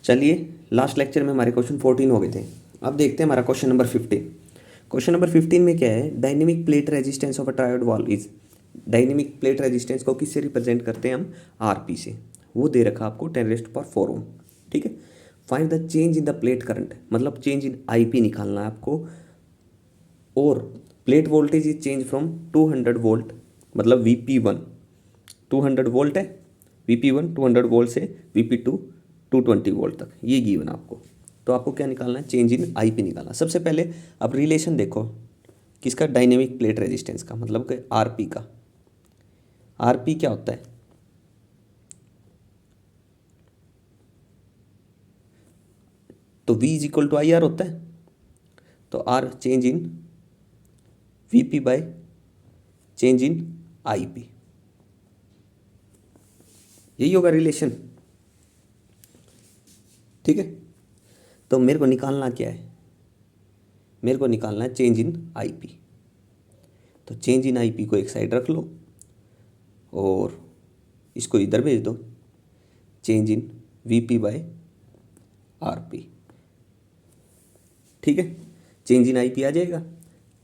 चलिए, last lecture में हमारे क्वेश्चन 14 हो गए थे। अब देखते हैं हमारा क्वेश्चन नंबर 15। क्वेश्चन नंबर 15 में क्या है, dynamic plate resistance of a triode wall is. Dynamic plate resistance को किससे रिप्रेजेंट करते हैं हम? आरपी से। वो दे रखा आपको 10⁻⁴ ओम। ठीक है। Find the change in the plate current, मतलब चेंज इन आईपी निकालना है आपको। और plate voltage is change from 200 volt, मतलब VP1 200 वोल्ट है, VP1 200 वोल्ट से VP2 220 वोल्ट तक, ये गिवन आपको। तो आपको क्या निकालना है? चेंज इन आईपी निकालना। सबसे पहले अब रिलेशन देखो किसका? डायनेमिक प्लेट रेजिस्टेंस का, मतलब कि आरपी का। आरपी क्या होता है? तो V is equal to IR होता है। तो R change in VP by change in IP, यही होगा रिलेशन। ठीक है। तो मेरे को निकालना क्या है? मेरे को निकालना है चेंज इन आईपी। तो चेंज इन आईपी को एक साइड रख लो और इसको इधर भेज दो। Change in VP by RP. ठीक है। चेंज इन आईपी आ जाएगा।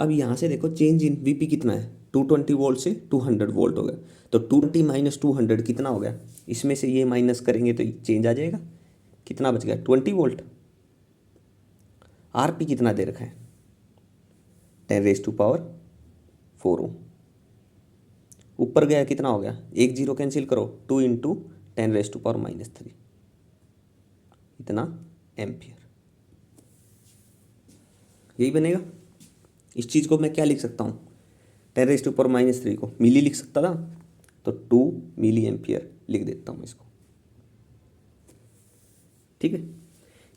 अब यहाँ से देखो चेंज इन VP कितना है? 220 वोल्ट से 200 वोल्ट हो गया। तो 220 माइनस 200 कितना हो गया? इसमें से ये माइनस करेंगे तो चेंज आ जाएगा। कितना बच गया? 20 वोल्ट। आरपी कितना दे रखा है? 10⁻⁴ ओम। ऊपर गया कितना हो गया? एक जीरो कैंसिल करो, 2 इंटू 10⁻⁻3, इतना एम्पियर। यही बनेगा। इस चीज़ को मैं क्या लिख सकता हूँ? 10⁻⁻3 को मिली लिख सकता था, तो 2 मिली एम्पियर लिख देता हूँ इसको। ठीक है।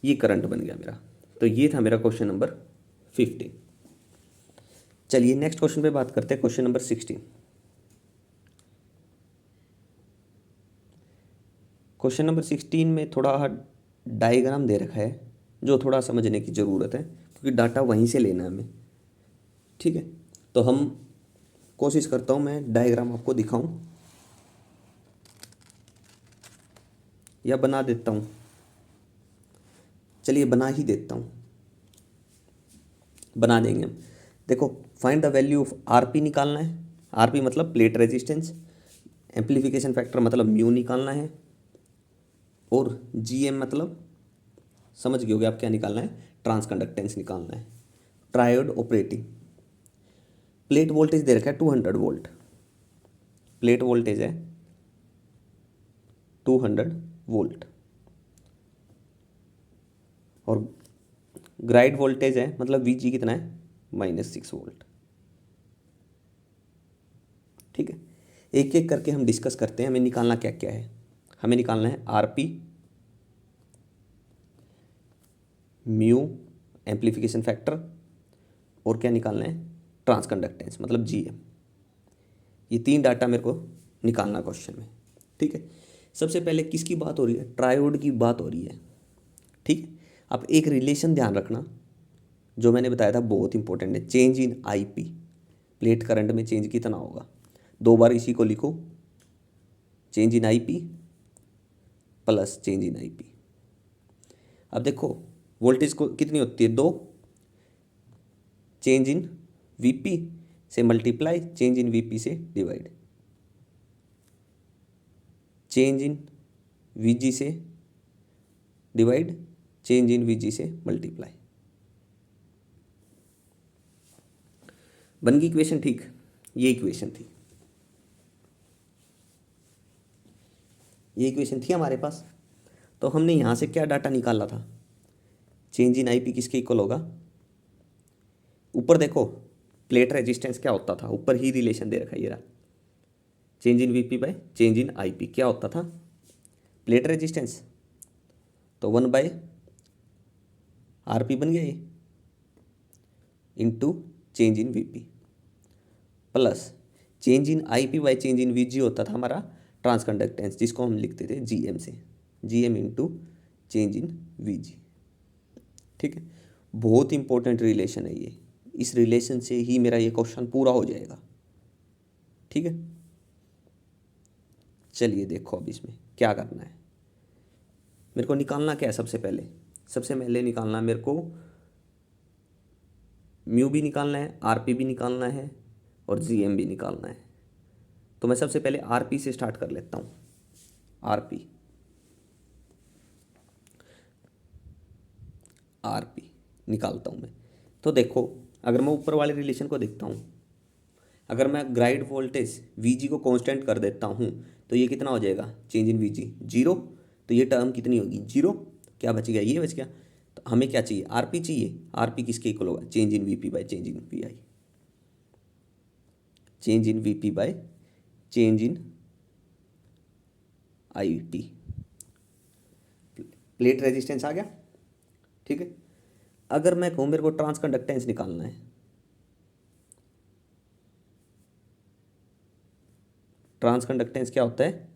ये करंट बन गया मेरा। तो ये था मेरा क्वेश्चन नंबर 15। चलिए नेक्स्ट क्वेश्चन पे बात करते हैं, क्वेश्चन नंबर 16। क्वेश्चन नंबर 16 में थोड़ा डायग्राम दे रखा है जो थोड़ा समझने की ज़रूरत है, क्योंकि डाटा वहीं से लेना है हमें। ठीक है। तो हम कोशिश करता हूँ मैं डायग्राम आपको दिखाऊं या बना देता हूँ। चलिए बना ही देता हूँ, बना देंगे हम। देखो, find the value of RP निकालना है। आरपी मतलब प्लेट रेजिस्टेंस, एम्प्लीफिकेशन फैक्टर मतलब म्यू निकालना है, और GM मतलब समझ गए होगे आप क्या निकालना है? ट्रांस कंडक्टेंस निकालना है। Triode operating. प्लेट वोल्टेज दे रखा है 200 वोल्ट। प्लेट वोल्टेज है 200 वोल्ट, और ग्राइड वोल्टेज है, मतलब VG कितना है? -6 वोल्ट। ठीक है। एक एक करके हम डिस्कस करते हैं। हमें निकालना क्या क्या है? हमें निकालना है आरपी, म्यू एम्प्लीफिकेशन फैक्टर, और क्या निकालना है? ट्रांस कंडक्टेंस मतलब GM। ये 3 डाटा मेरे को निकालना क्वेश्चन में। ठीक है। सबसे पहले किसकी बात हो रही है? ट्रायोड की बात हो रही है। ठीक है। अब एक रिलेशन ध्यान रखना, जो मैंने बताया था बहुत इंपॉर्टेंट है। Change in IP, plate current में चेंज कितना होगा? 2 बार इसी को लिखो, change in IP plus change in IP. अब देखो वोल्टेज को कितनी होती है? 2। चेंज इन VP से मल्टीप्लाई, चेंज इन VP से डिवाइड, चेंज इन VG से डिवाइड, चेंज इन VG से मल्टीप्लाई। बन गई इक्वेशन? ठीक। ये इक्वेशन थी, ये इक्वेशन थी हमारे पास। तो हमने यहाँ से क्या डाटा निकाला था? चेंज इन आईपी किसके इक्वल होगा? ऊपर देखो प्लेट रेजिस्टेंस क्या होता था, ऊपर ही रिलेशन दे रखा है ये रहा। Change in VP by change in IP क्या होता था? प्लेट रेजिस्टेंस, तो 1/RP बन गया ये, into change in VP, plus change in IP by change in VG होता था हमारा ट्रांस कंडक्टेंस, जिसको हम लिखते थे GM से। GM इंटू चेंज इन VG। ठीक है। बहुत इंपॉर्टेंट रिलेशन है ये। इस रिलेशन से ही मेरा ये क्वेश्चन पूरा हो जाएगा। ठीक है। चलिए देखो अब इसमें क्या करना है। मेरे को निकालना क्या है सबसे पहले निकालना मेरे को म्यू भी निकालना है, आरपी भी निकालना है और जीएम भी निकालना है। तो मैं सबसे पहले आरपी से स्टार्ट कर लेता हूँ। आरपी आरपी निकालता हूँ मैं। तो देखो, अगर मैं ऊपर वाले रिलेशन को देखता हूँ, अगर मैं ग्राइड वोल्टेज वीजी को कांस्टेंट कर देता हूँ तो ये कितना हो जाएगा, चेंज इन वीजी जीरो। तो ये टर्म कितनी होगी, जीरो। क्या बच गया, ये बच गया। तो हमें क्या चाहिए, आरपी चाहिए। आरपी किसके इक्वल होगा, change in VP by change in VI. Change in VP by change in IP. Plate resistance आ गया, ठीक है। अगर मैं कहूँ मेरे को ट्रांस कंडक्टेंस निकालना है, ट्रांस कंडक्टेंस क्या होता है,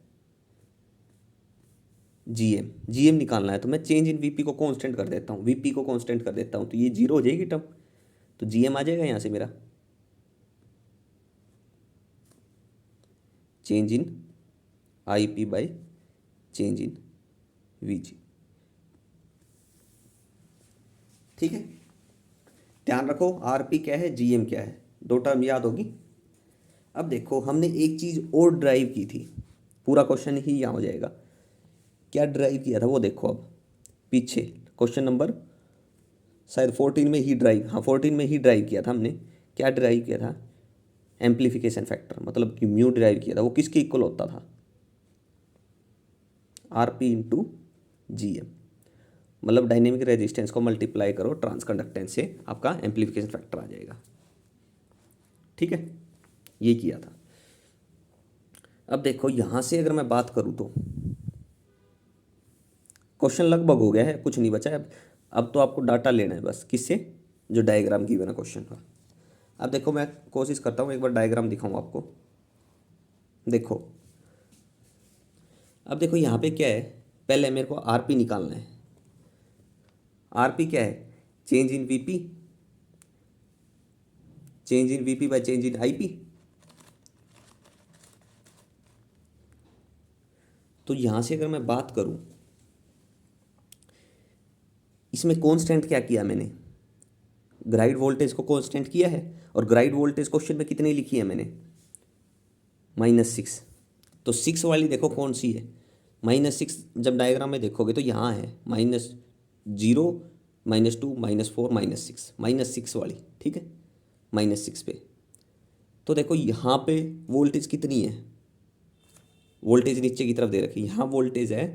जीएम निकालना है। तो मैं चेंज इन वीपी को कांस्टेंट कर देता हूँ, वीपी को कांस्टेंट कर देता हूँ, तो ये जीरो हो जाएगी टर्म। तो जीएम आ जाएगा यहाँ से मेरा, change in IP by change in VG. ठीक है, ध्यान रखो आरपी क्या है, जीएम क्या है, दो टर्म याद होगी। अब देखो, हमने एक चीज़ और ड्राइव की थी, पूरा क्वेश्चन ही यहाँ हो जाएगा। क्या ड्राइव किया था वो देखो। अब पीछे क्वेश्चन नंबर शायद 14 में ही ड्राइव, हाँ 14 में ही ड्राइव किया था हमने। क्या ड्राइव किया था, एम्प्लीफिकेशन फैक्टर, मतलब कि म्यू ड्राइव किया था। वो किसके इक्वल होता था, आरपी इंटू जीएम। मतलब डायनेमिक रेजिस्टेंस को मल्टीप्लाई करो ट्रांस कंडक्टेंस से, आपका एम्प्लीफिकेशन फैक्टर आ जाएगा। ठीक है, ये किया था। अब देखो यहाँ से अगर मैं बात करूँ तो क्वेश्चन लगभग हो गया है, कुछ नहीं बचा है। अब तो आपको डाटा लेना है बस, किससे, जो डायग्राम की बना क्वेश्चन का। अब देखो, मैं कोशिश करता हूँ एक बार डायग्राम दिखाऊँ आपको। देखो, अब देखो यहाँ पे क्या है, पहले मेरे को आरपी निकालना है। आरपी क्या है, change in VP, change in VP by change in IP. तो यहाँ से अगर मैं बात करूँ, इसमें कांस्टेंट क्या किया मैंने, ग्राइड वोल्टेज को कांस्टेंट किया है। और ग्राइड वोल्टेज क्वेश्चन में कितनी लिखी है मैंने, -6। तो 6 वाली देखो कौन सी है, -6 जब डायग्राम में देखोगे तो यहाँ है, -0, -2, -4, -6, -6 वाली, ठीक है, -6 पे। तो देखो यहाँ पे वोल्टेज कितनी है, वोल्टेज नीचे की तरफ दे रखी है, यहाँ वोल्टेज है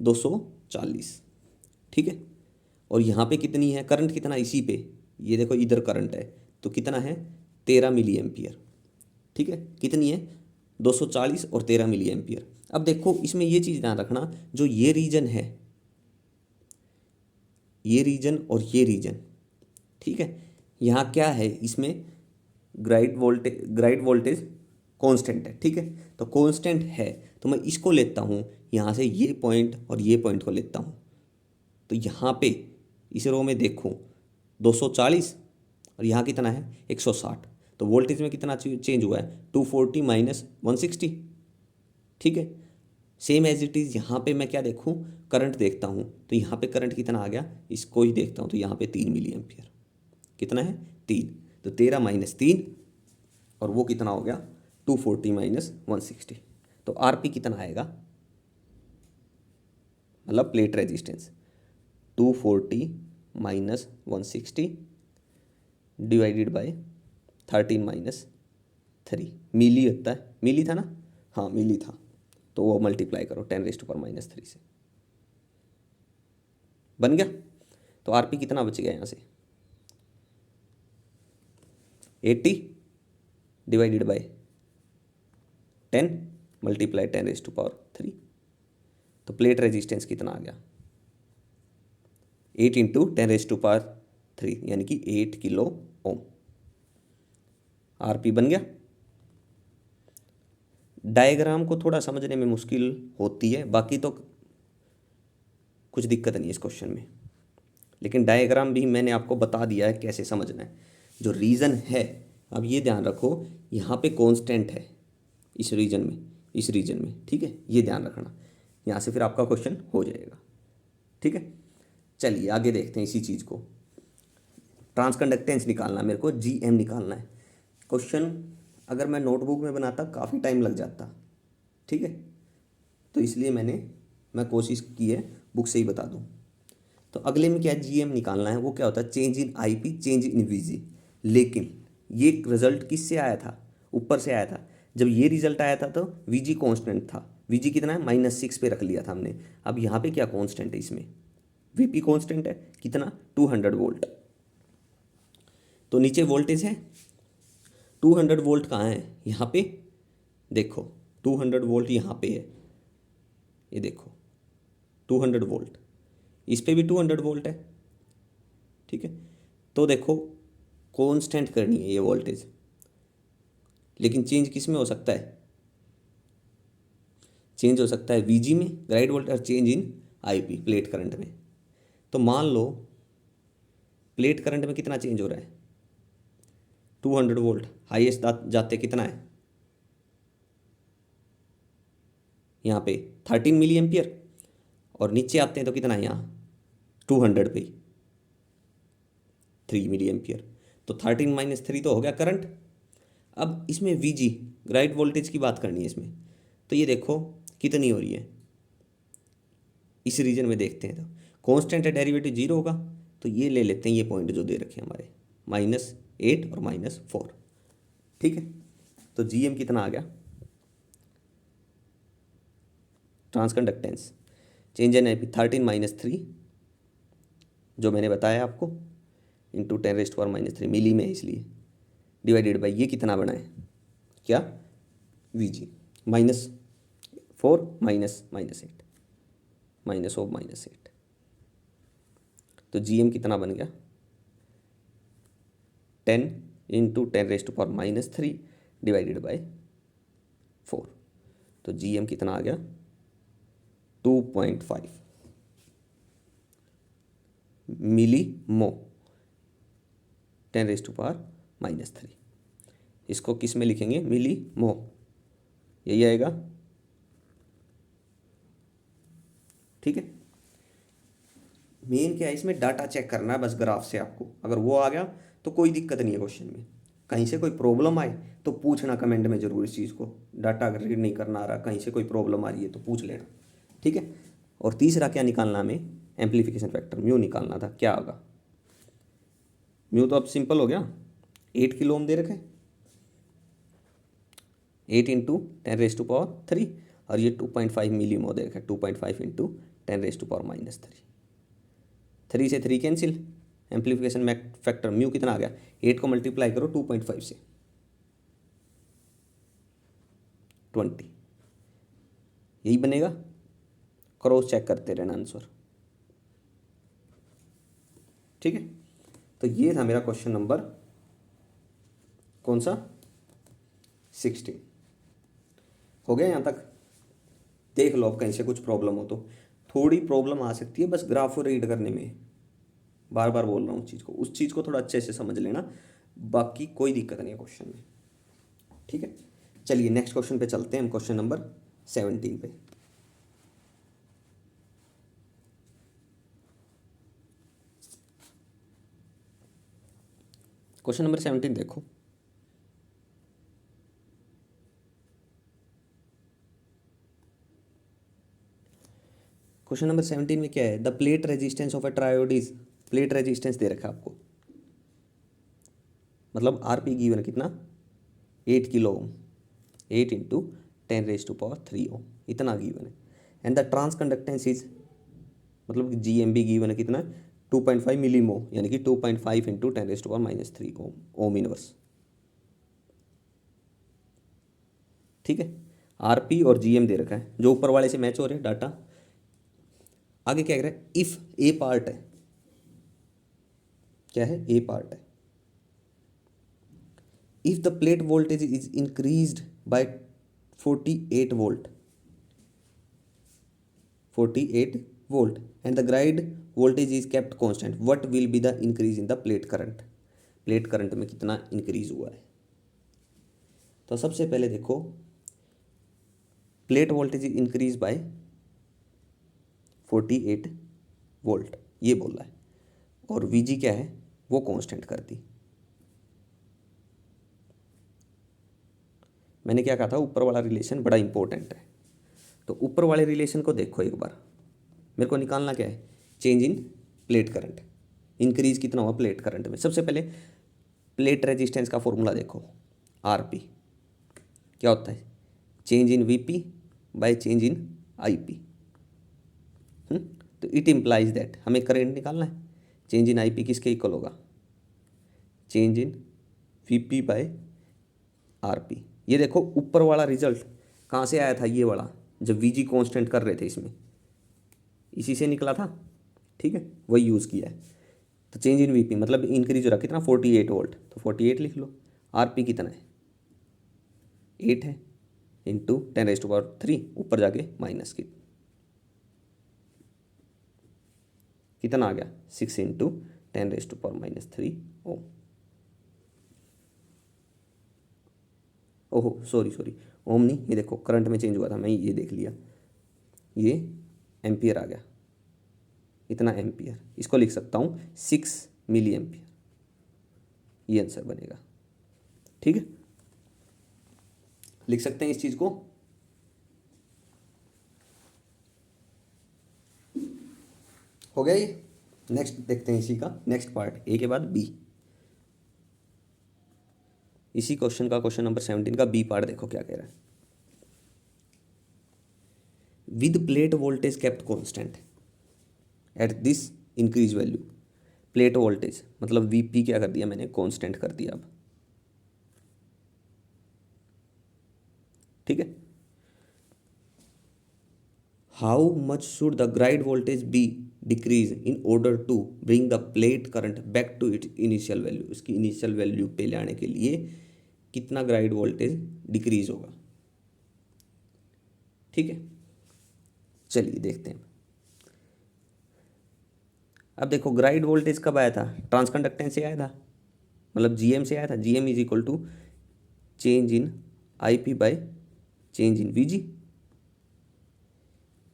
240, ठीक है। और यहाँ पे कितनी है, करंट कितना इसी पे, ये देखो इधर करंट है, तो कितना है 13 मिली एम्पियर, ठीक है। कितनी है 240 और 13 मिली एम्पियर। अब देखो इसमें ये चीज़ ध्यान रखना, जो ये रीजन है, ये रीजन और ये रीजन, ठीक है, यहाँ क्या है, इसमें ग्राइड वोल्टेज कांस्टेंट है, ठीक है। तो कांस्टेंट है तो मैं इसको लेता हूँ, यहाँ से ये पॉइंट और ये पॉइंट को लेता हूँ। तो यहाँ पे इस रो में देखो 240 और यहाँ कितना है 160। तो वोल्टेज में कितना चेंज हुआ है, 240 माइनस 160, ठीक है। सेम एज इट इज़ यहाँ पे मैं क्या देखूँ, करंट देखता हूँ। तो यहाँ पे करंट कितना आ गया, इसको ही देखता हूँ, तो यहाँ पे 3 मिली एम्पियर, कितना है 3। तो 13 माइनस 3 और वो कितना हो गया 240 माइनस 160। तो आरपी कितना आएगा, मतलब plate resistance 240 minus 160 divided by 13 minus 3 मिली होता है, मिली था ना, हाँ मिली था। तो वो मल्टीप्लाई करो 10⁻³ से, बन गया। तो आरपी कितना बच गया यहाँ से 80 डिवाइडेड बाय 10 मल्टीप्लाई 10⁻³ तो प्लेट रेजिस्टेंस कितना आ गया 8 इंटू 10⁻³ यानी कि 8 किलो ओम। आरपी बन गया। डायग्राम को थोड़ा समझने में मुश्किल होती है, बाकी तो कुछ दिक्कत नहीं है इस क्वेश्चन में, लेकिन डायग्राम भी मैंने आपको बता दिया है कैसे समझना है। जो रीज़न है, अब ये ध्यान रखो, यहाँ पे कांस्टेंट है इस रीजन में, ठीक है, ये ध्यान रखना। यहाँ से फिर आपका क्वेश्चन हो जाएगा। ठीक है, चलिए आगे देखते हैं इसी चीज़ को। ट्रांसकंडक्टेंस निकालना है मेरे को, जीएम निकालना है। क्वेश्चन अगर मैं नोटबुक में बनाता काफ़ी टाइम लग जाता, ठीक है, तो इसलिए मैं कोशिश की है बुक से ही बता दूं। तो अगले में क्या जीएम निकालना है, वो क्या होता है, change in IP, change in VG. लेकिन ये रिजल्ट किससे आया था, ऊपर से आया था। जब ये रिजल्ट आया था तो वीजी कांस्टेंट था, वीजी कितना है -6 पे रख लिया था हमने। अब यहाँ पे क्या कांस्टेंट है, इसमें वीपी कांस्टेंट है, कितना 200 वोल्ट। तो नीचे वोल्टेज है 200 वोल्ट, कहाँ है, यहाँ पे देखो 200 वोल्ट यहाँ पे है, ये देखो 200 वोल्ट, इस पे भी 200 वोल्ट है, ठीक है। तो देखो कांस्टेंट करनी है ये वोल्टेज, लेकिन चेंज किस में हो सकता है, चेंज हो सकता है वीजी में ग्राइड वोल्ट, और change in IP plate current में। तो मान लो प्लेट करंट में कितना चेंज हो रहा है, 200 वोल्ट, हाईएस्ट जाते कितना है यहाँ पे 13 मिली एम्पियर, और नीचे आते हैं तो कितना है यहाँ 200 पे 3 मिली एम्पियर। तो 13 - 3 तो हो गया करंट। अब इसमें वीजी ग्राइड वोल्टेज की बात करनी है इसमें, तो ये देखो कितनी हो रही है, इस रीजन में देखते हैं तो कांस्टेंट है, डेरिवेटिव 0 होगा। तो ये ले लेते हैं, ये पॉइंट जो दे रखे हैं हमारे -8 और -4, ठीक है। तो जीएम कितना आ गया, ट्रांसकंडक्टेंस चेंज इन आईपी 13 - 3 जो मैंने बताया आपको, इंटू 10⁻³ मिली में, इसलिए डिवाइडेड बाई ये कितना बना है, क्या वीजी -4 -8 -8। तो जीएम कितना बन गया 10 × 10⁻³ डिवाइडेड बाई 4। तो जीएम कितना आ गया 2.5 मिली मो 10⁻³ इसको किस में लिखेंगे, मिली मो, यही आएगा, ठीक है। मेन क्या है इसमें, डाटा चेक करना है बस ग्राफ से आपको, अगर वो आ गया तो कोई दिक्कत नहीं है क्वेश्चन में। कहीं से कोई प्रॉब्लम आए तो पूछना कमेंट में जरूर इस चीज़ को, डाटा अगर रीड नहीं करना आ रहा, कहीं से कोई प्रॉब्लम आ रही है तो पूछ लेना, ठीक है। और तीसरा क्या निकालना हमें, एम्पलीफिकेशन फैक्टर म्यू निकालना था, क्या होगा म्यू, तो अब सिंपल हो गया, 8 किलो ओम दे रखे, 8 × 10⁻³ और ये 2.5 मिली मो दे रखा है, 2.5 × 10⁻³ 3 से 3 कैंसिल, एम्पलीफिकेशन फैक्टर म्यू कितना आ गया, 8 को मल्टीप्लाई करो 2.5 से 20, यही बनेगा, क्रॉस चेक करते रहना आंसर, ठीक है। तो ये था मेरा क्वेश्चन नंबर कौन सा 16, हो गया यहाँ तक। देख लो अब कहीं से कुछ प्रॉब्लम हो तो, थोड़ी प्रॉब्लम आ सकती है बस ग्राफ को रीड करने में, बार बार बोल रहा हूँ चीज़ को, उस चीज़ को थोड़ा अच्छे से समझ लेना, बाकी कोई दिक्कत नहीं है क्वेश्चन में, ठीक है। चलिए नेक्स्ट क्वेश्चन पे चलते हैं हम, क्वेश्चन नंबर 17 पे। क्वेश्चन नंबर 17 देखो, क्वेश्चन नंबर 17 में क्या है, the plate resistance of a triode is, plate resistance दे रखा है आपको, मतलब आरपी गिवन है कितना 8 किलो ओम, 8 × 10⁻³ ओम इतना गिवन है। And the transconductance is, मतलब कि जीएमबी गिवन है कितना 2.5 मिली मो, यानी कि 2.5 × 10⁻³ ओम, ओम इनवर्स, ठीक है। आरपी और जीएम दे रखा है, जो ऊपर वाले से मैच हो रहे हैं डाटा। आगे क्या कह रहा है, इफ ए पार्ट है, क्या है, ए पार्ट है, if the plate voltage is increased by 48 volt, 48 volt and the grid voltage is kept constant, what will be the increase in the plate current, plate current में कितना increase हुआ है। तो सबसे पहले देखो, plate voltage is increase by 48 volt, ये बोल रहा है, और वी जी क्या है, वो कांस्टेंट कर दी। मैंने क्या कहा था, ऊपर वाला रिलेशन बड़ा इंपॉर्टेंट है। तो ऊपर वाले रिलेशन को देखो एक बार, मेरे को निकालना क्या है, change in plate current, increase कितना हुआ प्लेट करंट में। सबसे पहले प्लेट रेजिस्टेंस का फॉर्मूला देखो, आर पी क्या होता है, change in V P by change in I P. तो इट इम्प्लाइज दैट हमें करंट निकालना है, चेंज इन आई पी किसके इक्वल होगा, change in V P by R P. ये देखो ऊपर वाला रिजल्ट कहाँ से आया था, ये वाला जब वी जी कॉन्स्टेंट कर रहे थे इसमें, इसी से निकला था, ठीक है, वही यूज़ किया है। तो चेंज इन वी पी मतलब इंक्रीज हो रहा कितना, 48 वोल्ट, तो 48 लिख लो। आर पी कितना है, 8 है, इंटू 10⁻3, ऊपर जाके माइनस कितना आ गया, 6 इंटू 10⁻³ ओम। ओहो सॉरी ओम नहीं, ये देखो करंट में चेंज हुआ था, मैं ये देख लिया, ये एम्पियर आ गया, इतना एम्पियर, इसको लिख सकता हूँ 6 मिली एम्पियर, ये आंसर बनेगा। ठीक है, लिख सकते हैं इस चीज़ को। हो गया ये। नेक्स्ट देखते हैं इसी का नेक्स्ट पार्ट, ए के बाद बी। इसी क्वेश्चन का क्वेश्चन नंबर 17 का बी पार्ट देखो क्या कह रहा है। With plate voltage kept constant at this increase value, plate voltage मतलब वीपी क्या कर दिया मैंने, कांस्टेंट कर दिया अब, ठीक है। How much should the grid voltage be decrease in order to bring the plate current back to it initial value, इसकी इनिशियल वैल्यू पे लाने के लिए कितना ग्राइड वोल्टेज डिक्रीज होगा, ठीक है। चलिए देखते हैं। अब देखो ग्राइड वोल्टेज कब आया था, ट्रांसकंडक्टेंस से आया था, मतलब जीएम से आया था। GM is equal to change in IP by change in VG.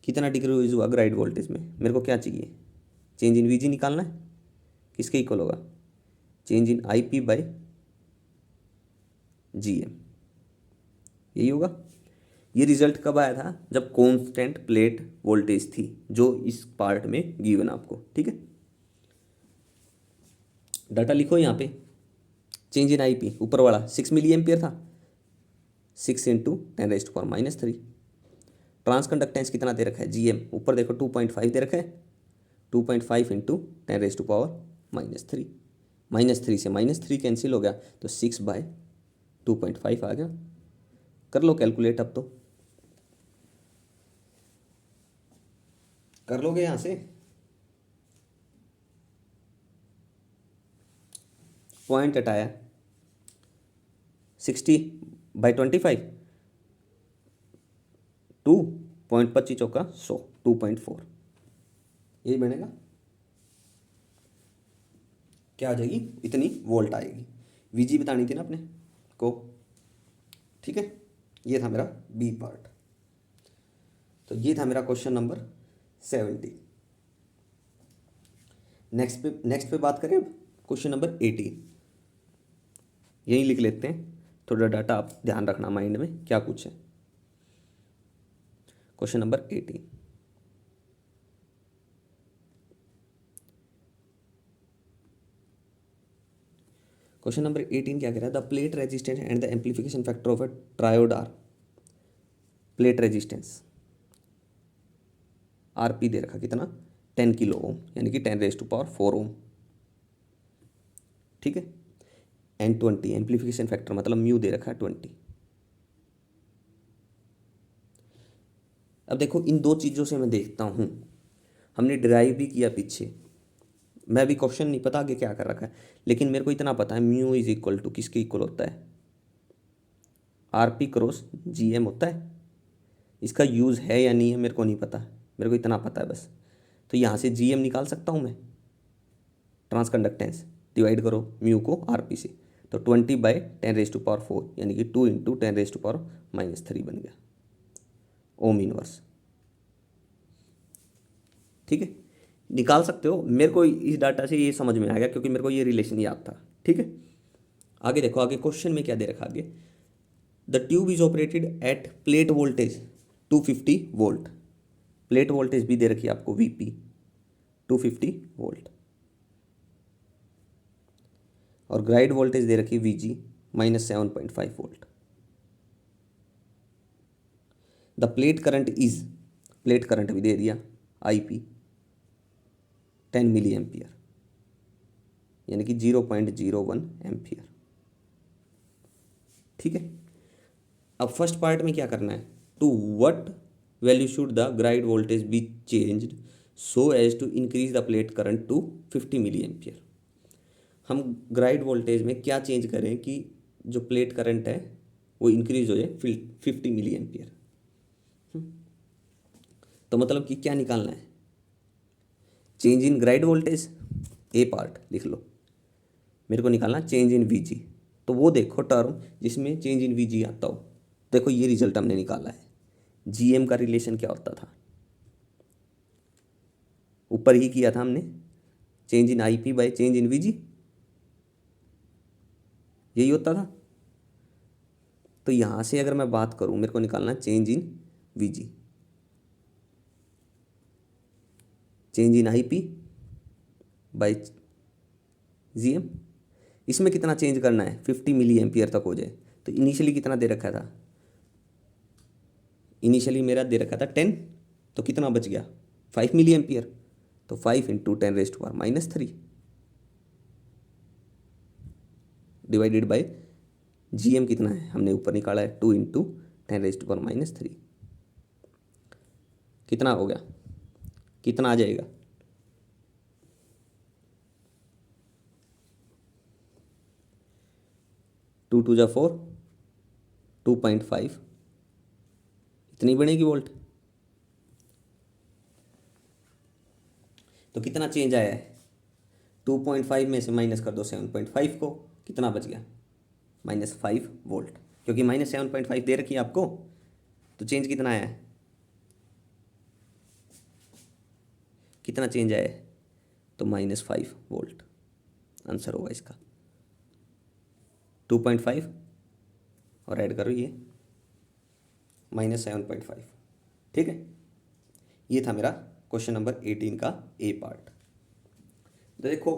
कितना डिक्रीज हुआ ग्राइड वोल्टेज में, मेरे को क्या चाहिए, चेंज इन वीजी निकालना है, किसके इक्वल होगा, change in IP by GM, यही होगा। ये रिजल्ट कब आया था, जब कांस्टेंट प्लेट वोल्टेज थी, जो इस पार्ट में गिवन आपको, ठीक है। डाटा लिखो यहाँ पे, चेंज इन आईपी ऊपर वाला 6 मिली एम्पियर था, 6 इंटू 10⁻³ ट्रांसकंडक्टेंस कितना दे रखा है, जीएम ऊपर देखो 2.5 दे रखा है, 2.5 इंटू 10⁻³ -3 से -3 कैंसिल हो गया, तो 6/2.5 आ गया। कर लो कैलकुलेट, अब तो कर लोगे यहाँ से, पॉइंट हटाया 60/25, 2.25 चौका 100, 2.4, यही बनेगा। क्या आ जाएगी, इतनी वोल्ट आएगी। वीजी बतानी थी ना अपने को, ठीक है। ये था मेरा बी पार्ट। तो ये था मेरा क्वेश्चन नंबर 70। नेक्स्ट पे बात करें अब क्वेश्चन नंबर 18। यहीं लिख लेते हैं, थोड़ा डाटा आप ध्यान रखना माइंड में क्या कुछ है। क्वेश्चन नंबर 18, क्वेश्चन नंबर 18 क्या कह रहा है, the plate resistance and the amplification factor of a triode are. Plate resistance RP दे रखा कितना, 10 किलो ओम, यानी कि 10⁻⁴ ओम, ठीक है। एंड 20 एम्पलीफिकेशन फैक्टर मतलब म्यू दे रखा है 20। अब देखो इन दो चीज़ों से मैं देखता हूँ, हमने डिराइव भी किया पीछे, मैं भी क्वेश्चन नहीं पता आगे क्या कर रखा है, लेकिन मेरे को इतना पता है म्यू इज इक्वल टू किसके इक्वल होता है, आरपी क्रॉस जीएम होता है। इसका यूज़ है या नहीं है मेरे को नहीं पता, मेरे को इतना पता है बस। तो यहाँ से जीएम निकाल सकता हूँ मैं, ट्रांसकंडक्टेंस डिवाइड करो म्यू को आरपी से, तो 20/10⁻⁴ यानी कि 2 इंटू 10⁻³ बन गया ओम इनवर्स, ठीक है। निकाल सकते हो, मेरे को इस डाटा से ये समझ में आ गया क्योंकि मेरे को ये रिलेशन याद था। ठीक है, आगे देखो, आगे क्वेश्चन में क्या दे रखा आगे, the tube is operated at plate voltage 250 volt. Plate voltage भी दे रखी है आपको वीपी 250 वोल्ट, और ग्राइड वोल्टेज दे रखी है VG -7.5 volt. The plate current is, plate current भी दे दिया आईपी 10 मिली एम्पियर, यानी कि 0.01 एम्पियर। ठीक है, अब फर्स्ट पार्ट में क्या करना है, to what value should the grid voltage be changed so as to increase the plate current to 50 milliampere. हम ग्राइड वोल्टेज में क्या चेंज करें कि जो प्लेट करंट है वो इंक्रीज हो जाए 50 मिली एम्पियर। तो मतलब कि क्या निकालना है, चेंज इन ग्राइड वोल्टेज, ए पार्ट लिख लो, मेरे को निकालना चेंज इन वीजी। तो वो देखो टर्म जिसमें चेंज इन वीजी आता हो, देखो ये रिजल्ट हमने निकाला है। जीएम का रिलेशन क्या होता था, ऊपर ही किया था हमने, change in IP by change in VG, यही होता था। तो यहां से अगर मैं बात करूं, मेरे को निकालना change in VG, change in IP by GM. इसमें कितना चेंज करना है, 50 मिली एम्पियर तक हो जाए। तो इनिशियली कितना दे रखा था, इनिशियली मेरा दे रखा था 10, तो कितना बच गया 5 मिली एम्पियर। तो 5 × 10⁻³ डिवाइडेड बाय जीएम कितना है, हमने ऊपर निकाला है 2 × 10⁻³ कितना हो गया, कितना आ जाएगा, 2×2 = 4, 2.5, इतनी बनेगी वोल्ट। तो कितना चेंज आया है, 2.5 में से माइनस कर दो 7.5 को, कितना बच गया -5 वोल्ट, क्योंकि -7.5 दे रखी है आपको। तो चेंज कितना आया है, कितना चेंज आया है, तो -5 वोल्ट आंसर होगा इसका। 2.5 और ऐड करो ये -7.5। ठीक है, ये था मेरा क्वेश्चन नंबर 18 का ए पार्ट। तो देखो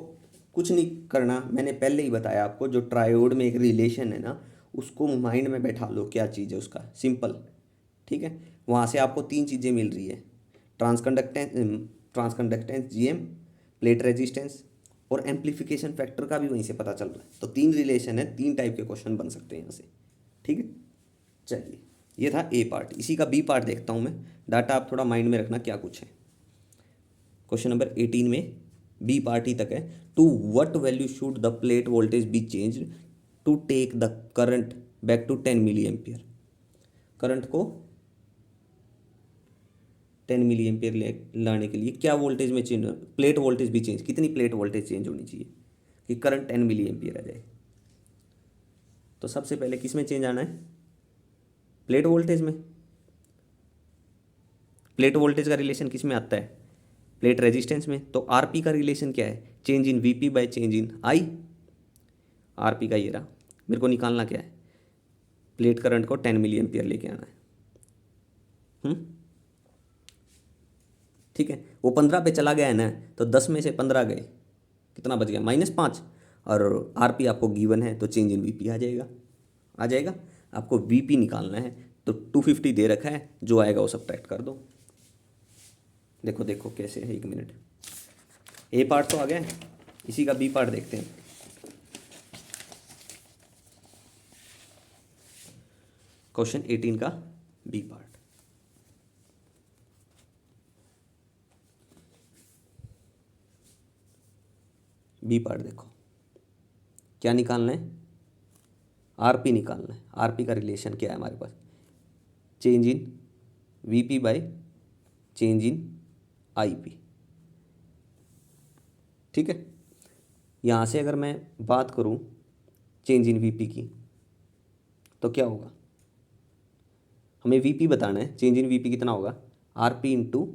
कुछ नहीं करना, मैंने पहले ही बताया आपको, जो ट्रायोड में एक रिलेशन है ना, उसको माइंड में बैठा लो, क्या चीज़ है उसका, सिंपल। ठीक है, वहाँ से आपको 3 चीज़ें मिल रही है, ट्रांसकंडक्टेंस जीएम, प्लेट रेजिस्टेंस, और एम्प्लीफिकेशन फैक्टर का भी वहीं से पता चल रहा है। तो 3 रिलेशन है, 3 टाइप के क्वेश्चन बन सकते हैं यहाँ से। ठीक है, चलिए ये था ए पार्ट। इसी का बी पार्ट देखता हूँ मैं, डाटा आप थोड़ा माइंड में रखना क्या कुछ है। क्वेश्चन नंबर 18 में बी पार्ट ही तक है, to what value should the plate voltage be change to take the current back to 10 milliampere. Current को 10 मिली एम्पियर लाने के लिए क्या वोल्टेज में चेंज, प्लेट वोल्टेज भी चेंज, कितनी प्लेट वोल्टेज चेंज होनी चाहिए कि करंट 10 मिली एम्पियर आ जाए। तो सबसे पहले किस में चेंज आना है, प्लेट वोल्टेज में। प्लेट वोल्टेज का रिलेशन किस में आता है, प्लेट रेजिस्टेंस में। तो आरपी का रिलेशन क्या है, change in VP by change in I. RP का ये रहा, मेरे को निकालना क्या है, प्लेट करंट को 10 मिली एम्पियर लेके आना है। ठीक है, वो 15 पे चला गया है ना, तो 10 में से 15 गए, कितना बच गया -5। और आरपी आपको गिवन है, तो चेंज इन वीपी आ जाएगा, आ जाएगा। आपको वीपी निकालना है, तो 250 दे रखा है, जो आएगा वो सब्ट्रैक्ट कर दो। देखो देखो कैसे है, 1 मिनट। ए पार्ट तो आ गया, इसी का बी पार्ट देखते हैं। क्वेश्चन 18 का बी पार्ट, बी पार्ट देखो क्या निकालना है, आरपी निकालना है। आरपी का रिलेशन क्या है हमारे पास, change in VP by change in IP. ठीक है, यहाँ से अगर मैं बात करूँ चेंज इन वीपी की, तो क्या होगा, हमें वीपी बताना है, चेंज इन वीपी कितना होगा, RP into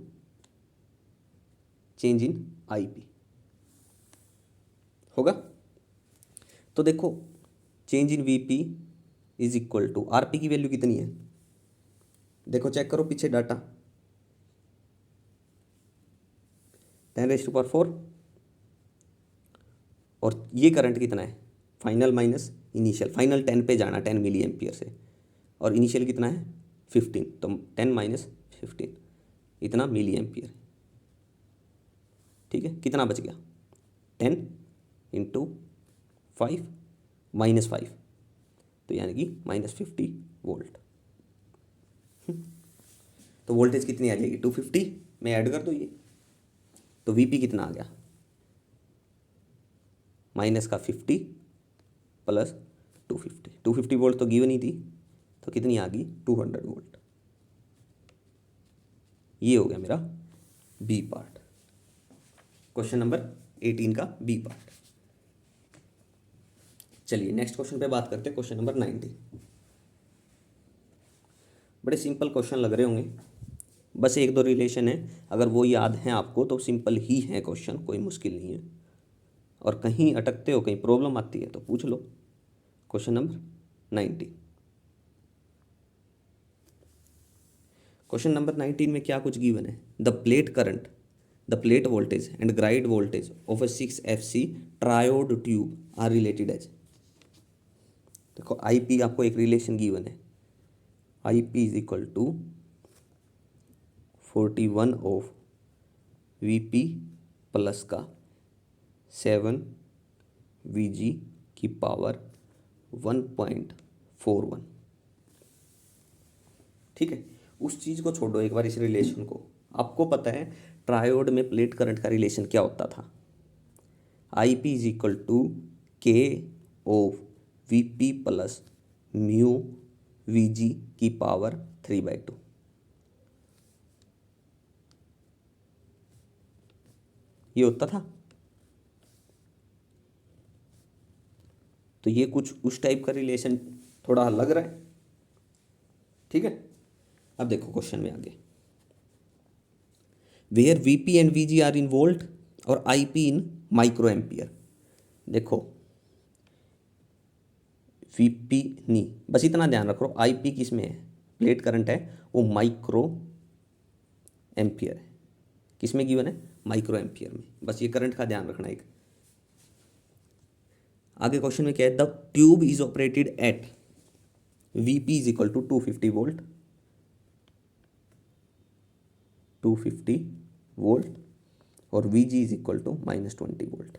change in IP होगा। तो देखो change in VP is equal to RP की वैल्यू कितनी है, देखो चेक करो पीछे डाटा 10⁴ और ये करंट कितना है, फाइनल माइनस इनिशियल, फाइनल 10 पे जाना 10 मिली एम्पियर से, और इनिशियल कितना है 15, तो 10 माइनस 15 इतना मिली एम्पियर। ठीक है, कितना बच गया 10 इंटू 5 -5, तो यानी कि -50 वोल्ट। तो वोल्टेज कितनी आ जाएगी 250 में ऐड कर दो ये, तो वीपी कितना आ गया माइनस का 50 प्लस 250 वोल्ट तो गिवन ही थी, तो कितनी आ गई 200 वोल्ट। ये हो गया मेरा बी पार्ट, क्वेश्चन नंबर 18 का बी पार्ट। चलिए नेक्स्ट क्वेश्चन पे बात करते हैं, क्वेश्चन नंबर 19। बड़े सिंपल क्वेश्चन लग रहे होंगे, बस एक दो रिलेशन है, अगर वो याद हैं आपको तो सिंपल ही है क्वेश्चन, कोई मुश्किल नहीं है। और कहीं अटकते हो, कहीं प्रॉब्लम आती है तो पूछ लो। क्वेश्चन नंबर 19, क्वेश्चन नंबर 19 में क्या कुछ गिवन है, the plate current, the plate voltage and grid voltage of a 6 FC triode tube are related as. देखो आईपी आपको एक रिलेशन गिवन है, IP is equal to 41 of VP plus का 7 V G की पावर 1.41। ठीक है, उस चीज़ को छोड़ो एक बार, इस रिलेशन को। आपको पता है ट्रायोड में प्लेट करंट का रिलेशन क्या होता था, I P is equal to K of V P plus mu V G की पावर 3/2। ये होता था। तो ये कुछ उस टाइप का रिलेशन थोड़ा लग रहा है। ठीक है, अब देखो क्वेश्चन में आगे, where VP and VG are in volt और आईपी इन माइक्रो एम्पियर। देखो वीपी नहीं, बस इतना ध्यान रखो आईपी किस में है, प्लेट करंट है, वो माइक्रो एम्पियर है। किस में गिवन है, माइक्रो एम्पियर में। बस ये करंट का ध्यान रखना। एक आगे क्वेश्चन में क्या है, the tube is operated at VP is equal to 250 volt, 250 volt, और VG is equal to -20 volt.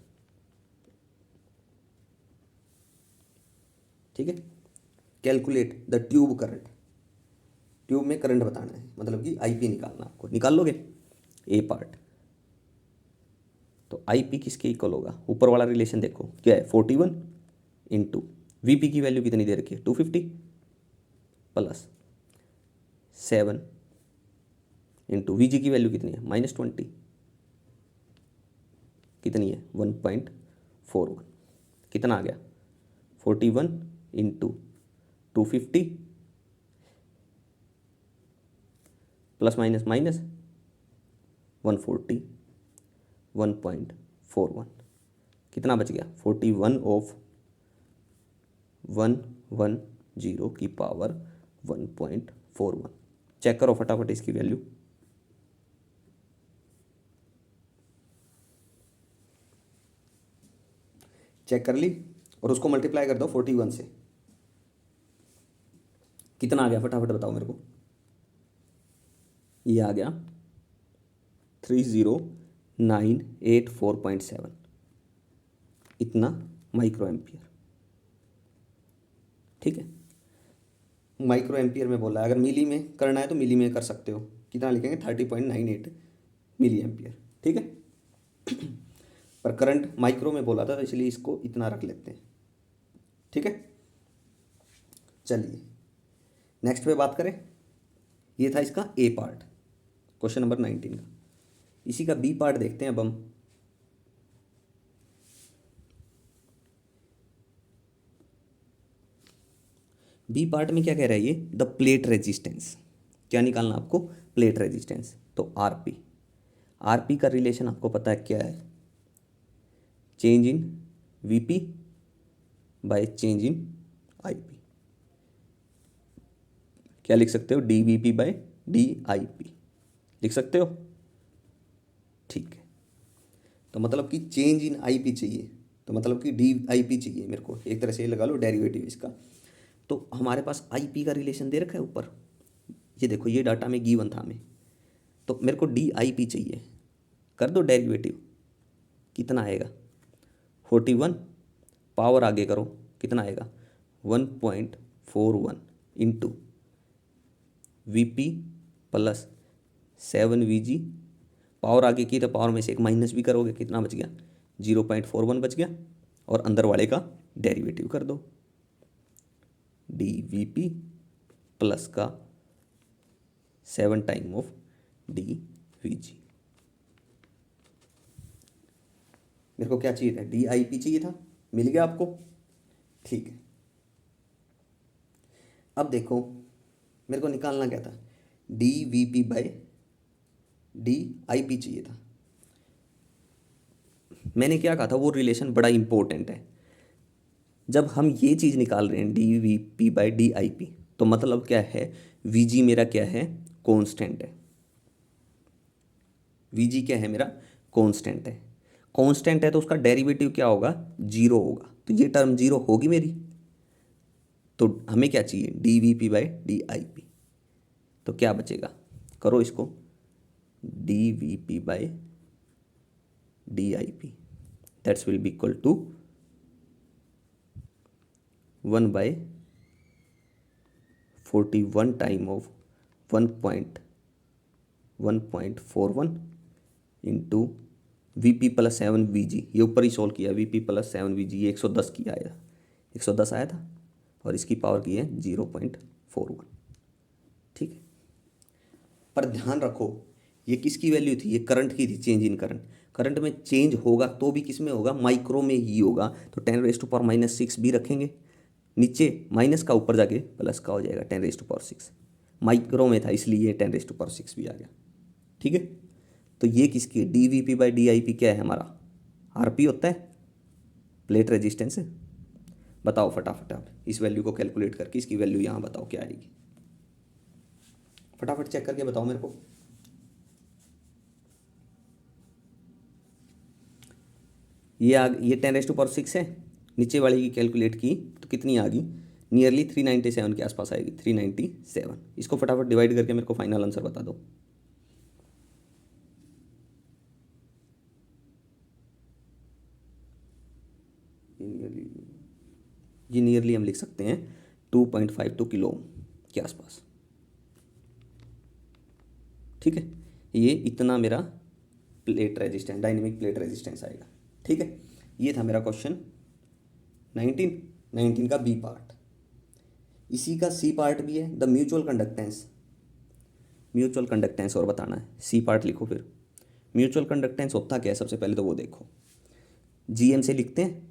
ठीक है, calculate the tube current, tube में करंट बताना है, मतलब कि आईपी निकालना आपको। निकाल लोगे ए पार्ट, तो आईपी किसके इक्वल होगा, ऊपर वाला रिलेशन देखो क्या है, 41 इंटू वीपी की वैल्यू कितनी दे रखी है 250 प्लस 7 इंटू वीजी की वैल्यू कितनी है -20, कितनी है 1.41। कितना आ गया 41 इंटू 250 प्लस माइनस माइनस 140 1.41, कितना बच गया 41 ऑफ 110 की पावर 1.41। चेक करो फटाफट इसकी वैल्यू। चेक कर ली, और उसको मल्टीप्लाई कर दो 41 से, कितना आ गया फटाफट बताओ मेरे को। ये आ गया 30984.7, इतना माइक्रो एम्पियर। ठीक है, माइक्रो एम्पियर में बोला है, अगर मिली में करना है तो मिली में कर सकते हो, कितना लिखेंगे 30.98 मिली एम्पियर। ठीक है, पर करंट माइक्रो में बोला था तो इसलिए इसको इतना रख लेते हैं। ठीक है, चलिए नेक्स्ट पे बात करें। ये था इसका ए पार्ट, क्वेश्चन नंबर 19 का। इसी का बी पार्ट देखते हैं अब हम। बी पार्ट में क्या कह रहा है ये, द प्लेट रेजिस्टेंस, क्या निकालना आपको, प्लेट रेजिस्टेंस। तो आरपी, आरपी का रिलेशन आपको पता है क्या है, change in VP by change in IP. क्या लिख सकते हो, डीवीपी बाय डीआईपी लिख सकते हो। ठीक है, तो मतलब कि चेंज इन आईपी चाहिए, तो मतलब कि डीआईपी चाहिए मेरे को, एक तरह से ये लगा लो डेरिवेटिव इसका। तो हमारे पास आईपी का रिलेशन दे रखा है ऊपर, ये देखो ये डाटा में गिवन था हमें, तो मेरे को डीआईपी चाहिए। कर दो डेरिवेटिव, कितना आएगा 41, पावर आगे करो कितना आएगा 1.41 into V P plus 7 VG, power आगे की तो पावर में से एक माइनस भी करोगे, कितना बच गया 0.41 बच गया, और अंदर वाले का डेरिवेटिव कर दो, डी वी पी प्लस का 7 टाइम ऑफ डी वी जी। मेरे को क्या चाहिए था, डी आई पी चाहिए था, मिल गया आपको। ठीक है, अब देखो मेरे को निकालना क्या था, D V P by D I P चाहिए था। मैंने क्या कहा था, वो रिलेशन बड़ा इंपॉर्टेंट है। जब हम ये चीज़ निकाल रहे हैं D V P by D I P, तो मतलब क्या है, वी जी मेरा क्या है, कॉन्स्टेंट है। वी जी क्या है मेरा, कॉन्स्टेंट है। कॉन्स्टेंट है तो उसका डेरिवेटिव क्या होगा, जीरो होगा, तो ये टर्म जीरो होगी मेरी। तो हमें क्या चाहिए, D V P by D I P. तो क्या बचेगा, करो इसको, D V P by D I P that's will be equal to 1/41 time of 1.41 into V P plus 7 VG, ये ऊपर ही सॉल्व किया, वी पी प्लस 7 VG, ये 110 की आया, 110 आया था, और इसकी पावर की है 0.41। ठीक है, पर ध्यान रखो ये किसकी वैल्यू थी, ये करंट की थी, चेंज इन करंट। करंट में चेंज होगा तो भी किस में होगा, माइक्रो में ही होगा, तो 10⁻⁻6 भी रखेंगे नीचे, माइनस का ऊपर जाके प्लस का हो जाएगा 10⁻6। माइक्रो में था इसलिए 10⁻6 भी आ गया। ठीक है, तो ये किसकी, D V P by D I P क्या है हमारा, आर पी होता है, प्लेट रेजिस्टेंस है। बताओ फटाफट आप इस वैल्यू को कैलकुलेट करके इसकी वैल्यू यहाँ बताओ क्या आएगी, फटाफट चेक करके बताओ मेरे को। ये 10⁻6 है, नीचे वाली की कैलकुलेट की तो कितनी आ गई, नियरली 397 के आसपास आएगी, 397। इसको फटाफट डिवाइड करके मेरे को फाइनल आंसर बता दो। ये नियरली हम लिख सकते हैं 2.52 किलो के आसपास। ठीक है, ये इतना मेरा plate resistance, dynamic plate resistance आएगा। ठीक है, ये था मेरा क्वेश्चन 19 का बी पार्ट। इसी का सी पार्ट भी है, the mutual conductance. Mutual conductance और बताना है, सी पार्ट लिखो फिर। म्यूचुअल कंडक्टेंस होता क्या है, सबसे पहले तो वो देखो, जीएम से लिखते हैं।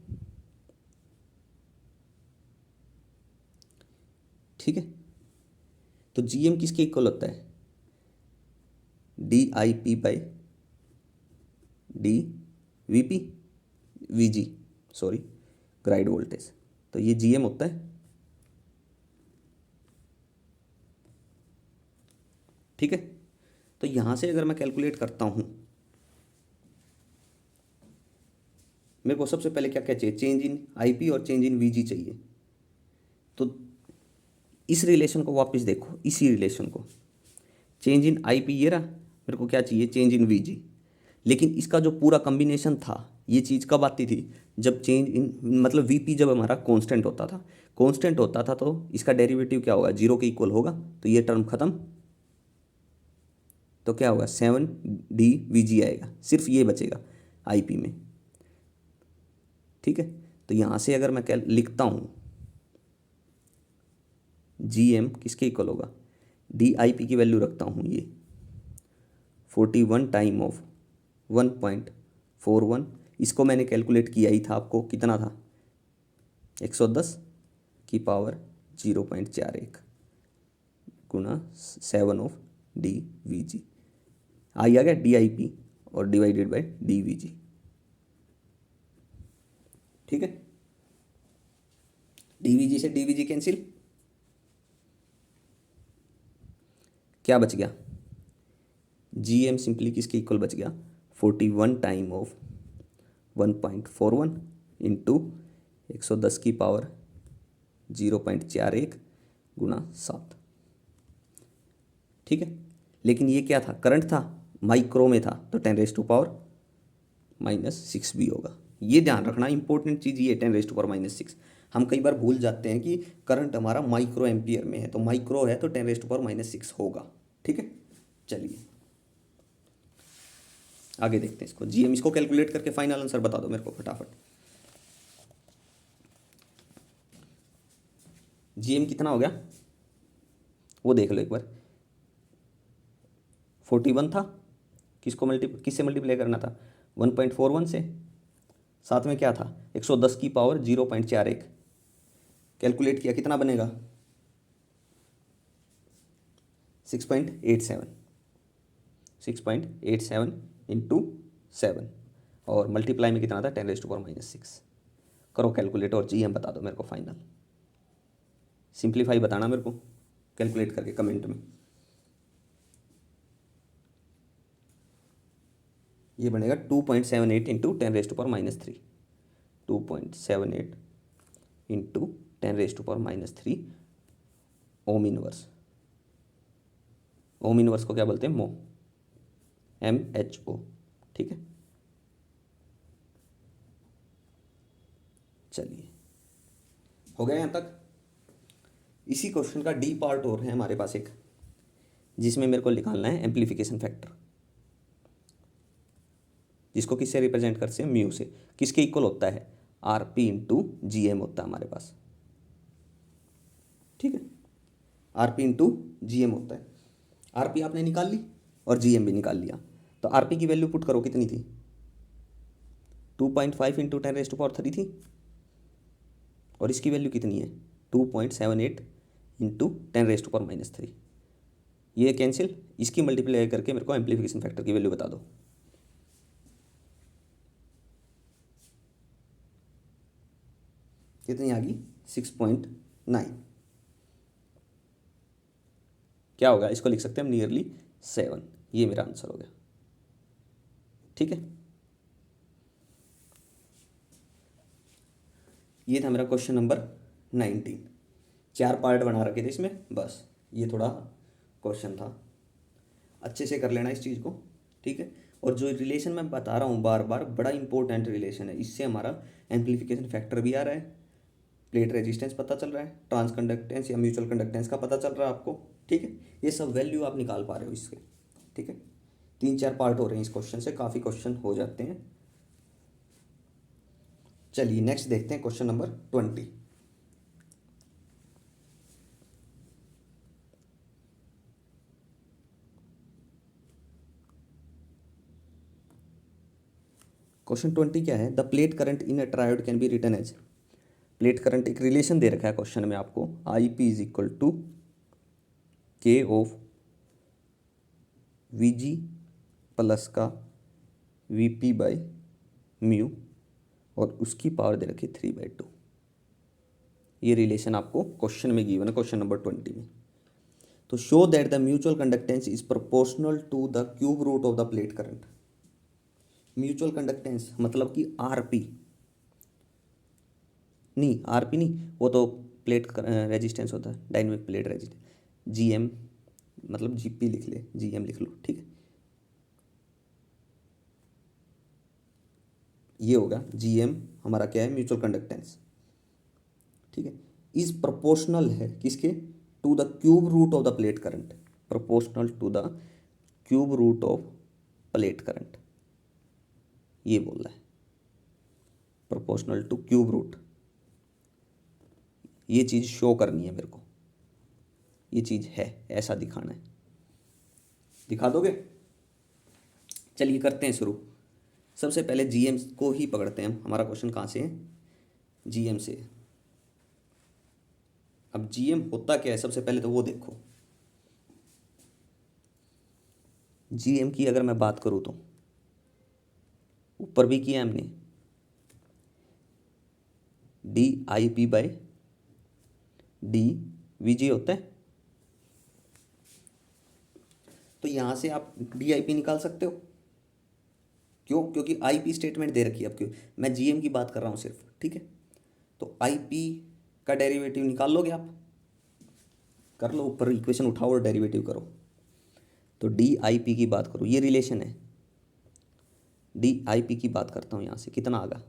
ठीक है, तो जीएम किसके इक्वल होता है, D I P by D V P V ji, sorry grid voltage, तो ये जीएम होता है। ठीक है, तो यहां से अगर मैं कैलकुलेट करता हूं, मेरे को सबसे पहले क्या क्या चाहिए, चेंज इन आईपी और चेंज इन वीजी चाहिए। तो इस रिलेशन को वापस देखो, इसी रिलेशन को, चेंज इन आईपी ये रहा, मेरे को क्या चाहिए, चेंज इन वीजी। लेकिन इसका जो पूरा कॉम्बिनेशन था, ये चीज़ कब आती थी, जब चेंज इन मतलब वीपी जब हमारा कांस्टेंट होता था, कांस्टेंट होता था तो इसका डेरिवेटिव क्या होगा, जीरो के इक्वल होगा, तो ये टर्म खत्म, तो क्या होगा 7 DVG आएगा, सिर्फ ये बचेगा आईपी में। ठीक है, तो यहाँ से अगर मैं क्या लिखता हूँ, जीएम किसके इक्वल होगा, DIP की वैल्यू रखता हूँ ये 41 टाइम ऑफ 1.41, इसको मैंने कैलकुलेट किया ही था, आपको कितना था 110 की पावर 0.41 गुना 7 ऑफ DVG, आ गया DIP और डिवाइडेड बाय dVg। ठीक है, dVg से dVg कैंसिल, क्या बच गया, Gm सिंपली किसके इक्वल बच गया, 41 टाइम ऑफ 1.41 इंटू 110 की पावर 0.41 गुना 7। ठीक है, लेकिन ये क्या था, करंट था, माइक्रो में था, तो 10⁻⁻6 भी होगा। ये ध्यान रखना, इंपॉर्टेंट चीज़ ये 10⁻⁻6। हम कई बार भूल जाते हैं कि करंट हमारा माइक्रो एम्पियर में है, तो माइक्रो है तो 10⁻⁻6 होगा। ठीक है, चलिए आगे देखते हैं इसको। जीएम इसको कैलकुलेट करके फाइनल आंसर बता दो मेरे को फटाफट। जीएम कितना हो गया वो देख लो एक बार। 41 था, किससे मल्टीप्लाई करना था, 1.41 से, साथ में क्या था 110 की पावर 0.41, कैलकुलेट किया कितना बनेगा 6.87, 6.87 इंटू 7 और मल्टीप्लाई में कितना था 10⁻⁻6। करो कैलकुलेट और जीएम बता दो मेरे को फाइनल, सिंप्लीफाई बताना मेरे को कैलकुलेट करके कमेंट में। ये बनेगा 2.78 into 10⁻⁻3, 2.78 into 10⁻⁻3 ohm inverse. Ohm inverse को क्या बोलते हैं, मो, MHO। ठीक है, चलिए हो गया यहाँ तक। इसी क्वेश्चन का डी पार्ट और है हमारे पास एक, जिसमें मेरे को निकालना है एम्प्लीफिकेशन फैक्टर, जिसको किससे रिप्रेजेंट करते हैं, म्यू से। किसके इक्वल होता है, RP इंटू GM होता है हमारे पास। ठीक है, RP इंटू GM होता है। RP आपने निकाल ली और GM भी निकाल लिया, तो RP की वैल्यू पुट करो, कितनी थी 2.5 इंटू 10⁻³ थी, और इसकी वैल्यू कितनी है 2.78 इंटू 10⁻⁻3। ये कैंसिल, इसकी मल्टीप्लाई करके मेरे को एम्प्लीफिकेशन फैक्टर की वैल्यू बता दो। कितनी आ गई 6.9। क्या होगा, इसको लिख सकते हैं हम नियरली 7। ये मेरा आंसर हो गया। ठीक है, ये था मेरा क्वेश्चन नंबर 19। 4 पार्ट बना रखे थे इसमें, बस ये थोड़ा क्वेश्चन था, अच्छे से कर लेना इस चीज़ को। ठीक है, और जो रिलेशन मैं बता रहा हूँ बार बार, बड़ा इंपॉर्टेंट रिलेशन है, इससे हमारा एम्प्लीफिकेशन फैक्टर भी आ रहा है, प्लेट रेजिस्टेंस पता चल रहा है, ट्रांस कंडक्टेंस या म्यूचुअल कंडक्टेंस का पता चल रहा है आपको। ठीक है, ये सब वैल्यू आप निकाल पा रहे हो इसके। ठीक है, 3-4 पार्ट हो रहे हैं इस क्वेश्चन से, काफ़ी क्वेश्चन हो जाते हैं। चलिए नेक्स्ट देखते हैं क्वेश्चन नंबर 20। क्वेश्चन 20 क्या है, the plate current in a triode can be written as. Plate current एक रिलेशन दे रखा है क्वेश्चन में आपको, IP is equal to K of VG plus का VP बाई म्यू, और उसकी पावर दे रखी 3/2। ये रिलेशन आपको क्वेश्चन में गिवन है, क्वेश्चन नंबर 20 में। तो show that the mutual conductance is proportional to the cube root of the plate current. Mutual conductance मतलब कि RP नहीं, RP नहीं, वो तो प्लेट रेजिस्टेंस होता है, डायनेमिक प्लेट रेजिस्टेंस। GM मतलब GP लिख ले, GM लिख लो। ठीक है, ये होगा GM हमारा क्या है, म्यूचुअल कंडक्टेंस। ठीक है, इज प्रोपोर्शनल है किसके, to the cube root of the plate current, proportional to the cube root of plate current, ये बोल रहा है प्रोपोर्शनल टू क्यूब रूट। ये चीज़ शो करनी है मेरे को, ये चीज़ है, ऐसा दिखाना है, दिखा दोगे। चलिए करते हैं शुरू। सबसे पहले GM को ही पकड़ते हैं हम, हमारा क्वेश्चन कहाँ से है, GM से। अब GM होता क्या है सबसे पहले तो वो देखो। GM की अगर मैं बात करूँ तो ऊपर भी किया हमने, D I P by D we जी होता है। तो यहां से आप डी आई पी निकाल सकते हो। क्यों? क्योंकि आई पी स्टेटमेंट दे रखी है आपकी, मैं जी एम की बात कर रहा हूँ सिर्फ, ठीक है। तो आई पी का डेरिवेटिव निकाल लोगे आप, कर लो, ऊपर इक्वेशन उठाओ और डेरिवेटिव करो। तो डी आई पी की बात करो, ये रिलेशन है, डी आई पी की बात करता हूँ, यहाँ से कितना आगा,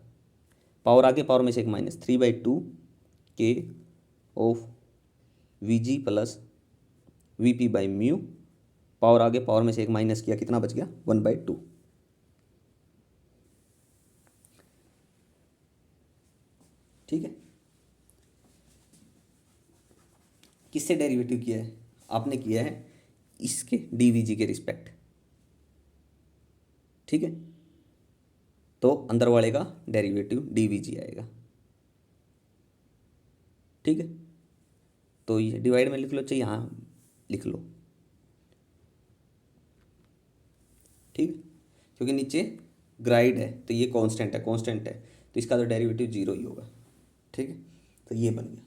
पावर आगे पावर में से एक माइनस 3/2 के of we G plus V P by mu, power आगे पावर में से एक माइनस किया, कितना बच गया 1/2। ठीक है, किससे डेरिवेटिव किया है? आपने किया है इसके डीवीजी के रिस्पेक्ट, ठीक है। तो अंदर वाले का डेरिवेटिव डीवीजी आएगा, ठीक है। तो ये डिवाइड में लिख लो, चाहे यहाँ लिख लो, ठीक है, क्योंकि नीचे ग्राइड है तो ये कांस्टेंट है, कांस्टेंट है तो इसका तो डेरिवेटिव जीरो ही होगा, ठीक है। तो ये बन गया,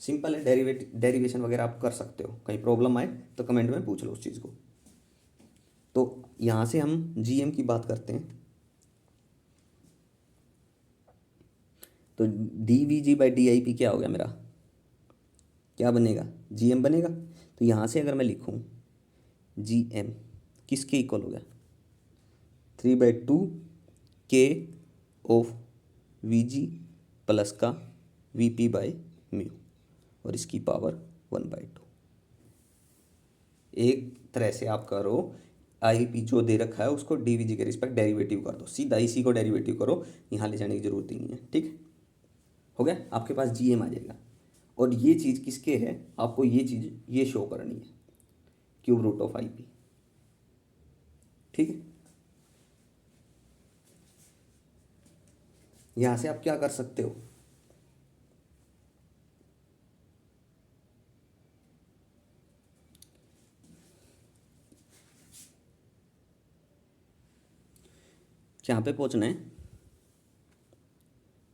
सिंपल है। डेरिवेशन वगैरह आप कर सकते हो, कहीं प्रॉब्लम आए तो कमेंट में पूछ लो उस चीज़ को। तो यहाँ से हम जीएम की बात करते हैं, तो D we ji by D I P क्या हो गया मेरा, क्या बनेगा, जीएम बनेगा। तो यहाँ से अगर मैं लिखूँ जीएम किसके इक्वल हो गया, 3/2 के ऑफ वी जी प्लस का वी पी बाई म्यू और इसकी पावर 1/2। एक तरह से आप करो, आई पी जो दे रखा है उसको डी वी जी के रिस्पेक्ट डेरिवेटिव कर दो, सीधा इसी को डेरिवेटिव करो, यहाँ ले जाने की जरूरत ही नहीं है, ठीक है। हो गया, आपके पास जी एम आ जाएगा। और ये चीज़ किसके है, आपको ये चीज़ ये शो करनी है, cube root of I P, ठीक है। यहाँ से आप क्या कर सकते हो, यहाँ पे पहुँचना है।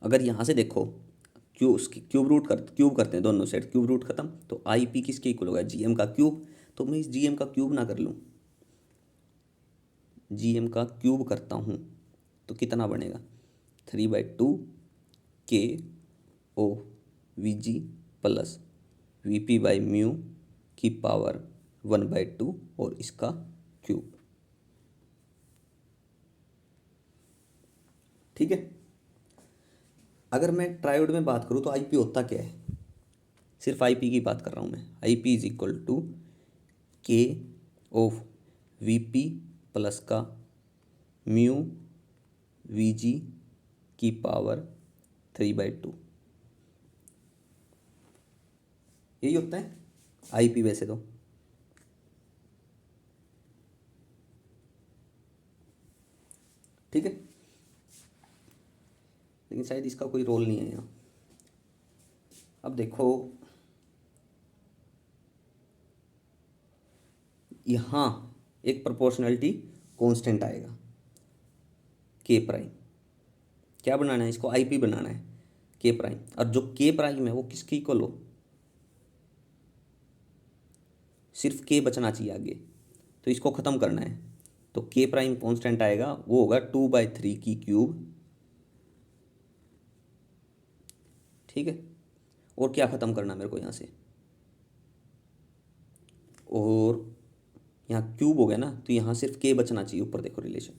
अगर यहाँ से देखो क्यूब करते हैं दोनों साइड, क्यूब रूट खत्म, तो आई पी किसके इक्वल होगा, जी एम का क्यूब। तो मैं इस जी एम का क्यूब ना कर लूँ, जी एम का क्यूब करता हूँ तो कितना बनेगा, 3/2 K of V G plus V P by mu की पावर 1/2 और इसका क्यूब, ठीक है। अगर मैं ट्रायोड में बात करूँ तो आई पी होता क्या है, सिर्फ आई पी की बात कर रहा हूँ मैं, I P is equal to K of V P plus का म्यू वी जी की पावर 3/2, यही होता है आई पी वैसे तो, ठीक है। लेकिन शायद इसका कोई रोल नहीं है यहाँ। अब देखो यहाँ एक प्रोपोर्शनलिटी कांस्टेंट आएगा के प्राइम, क्या बनाना है इसको, आई पी बनाना है के प्राइम, और जो के प्राइम है वो किसके इक्वल हो, सिर्फ के बचना चाहिए आगे, तो इसको ख़त्म करना है। तो के प्राइम कांस्टेंट आएगा, वो होगा 2/3 की क्यूब, ठीक है। और क्या ख़त्म करना मेरे को यहाँ से, और यहाँ क्यूब हो गया ना, तो यहाँ सिर्फ के बचना चाहिए, ऊपर देखो रिलेशन,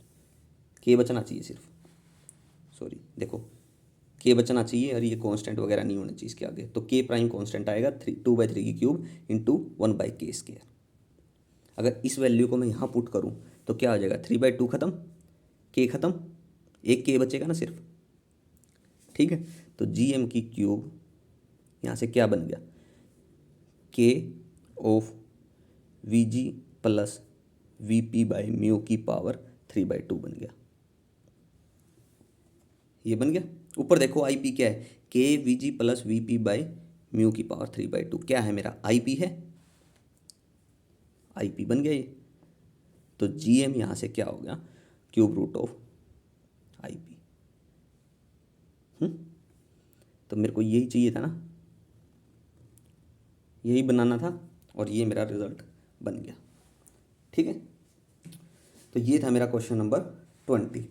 के बचना चाहिए सिर्फ, सॉरी देखो के बचना चाहिए, और ये कांस्टेंट वगैरह नहीं होना चाहिए इसके आगे। तो के प्राइम कांस्टेंट आएगा 2/3 की क्यूब इंटू 1/k²। अगर इस वैल्यू को मैं यहाँ पुट करूँ तो क्या हो जाएगा, 3/2 खत्म, के खत्म, एक के बचेगा ना सिर्फ, ठीक है। तो जी एम की क्यूब यहाँ से क्या बन गया, के of we G plus V P by mu की पावर 3/2 बन गया, ये बन गया। ऊपर देखो आई पी क्या है, के we G plus V P by mu की पावर 3/2 क्या है मेरा, आई पी है, आई पी बन गया ये। तो जी एम यहाँ से क्या हो गया, cube root of I P. तो मेरे को यही चाहिए था ना, यही बनाना था, और ये मेरा रिजल्ट बन गया। ठीक है, तो ये था मेरा क्वेश्चन नंबर 20।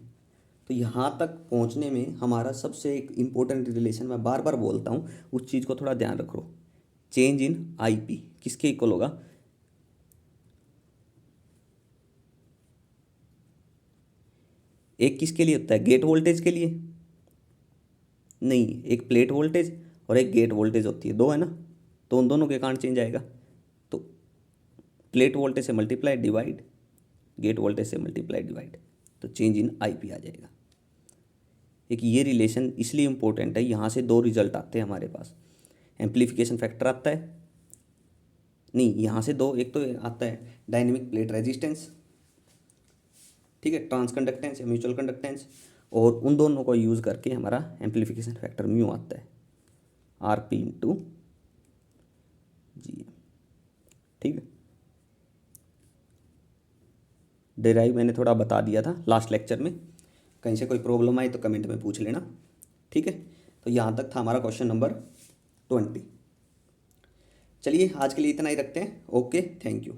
तो यहाँ तक पहुँचने में हमारा सबसे एक इम्पोर्टेंट रिलेशन, मैं बार बार बोलता हूँ, उस चीज़ को थोड़ा ध्यान रखो। चेंज इन आईपी किसके इक्वल होगा? एक किसके लिए होता है? गेट वोल्टेज के लिए? नहीं, एक प्लेट वोल्टेज और एक गेट वोल्टेज होती है, दो है ना, तो उन दोनों के कारण चेंज आएगा। तो प्लेट वोल्टेज से मल्टीप्लाई डिवाइड, गेट वोल्टेज से मल्टीप्लाई डिवाइड, तो चेंज इन आईपी आ जाएगा। एक ये रिलेशन इसलिए इम्पोर्टेंट है, यहाँ से दो रिजल्ट आते हैं हमारे पास। एम्पलीफिकेशन फैक्टर आता है, नहीं यहाँ से दो, एक तो आता है डायनेमिक प्लेट रेजिस्टेंस, ठीक है, ट्रांसकंडक्टेंस या म्यूचुअल कंडक्टेंस, और उन दोनों को यूज़ करके हमारा एम्पलीफिकेशन फैक्टर म्यू आता है, आर पी इंटू जी। ठीक है, डिराइव मैंने थोड़ा बता दिया था लास्ट लेक्चर में, कहीं से कोई प्रॉब्लम आई तो कमेंट में पूछ लेना। ठीक है, तो यहाँ तक था हमारा क्वेश्चन नंबर 20। चलिए आज के लिए इतना ही रखते हैं। Okay, thank you.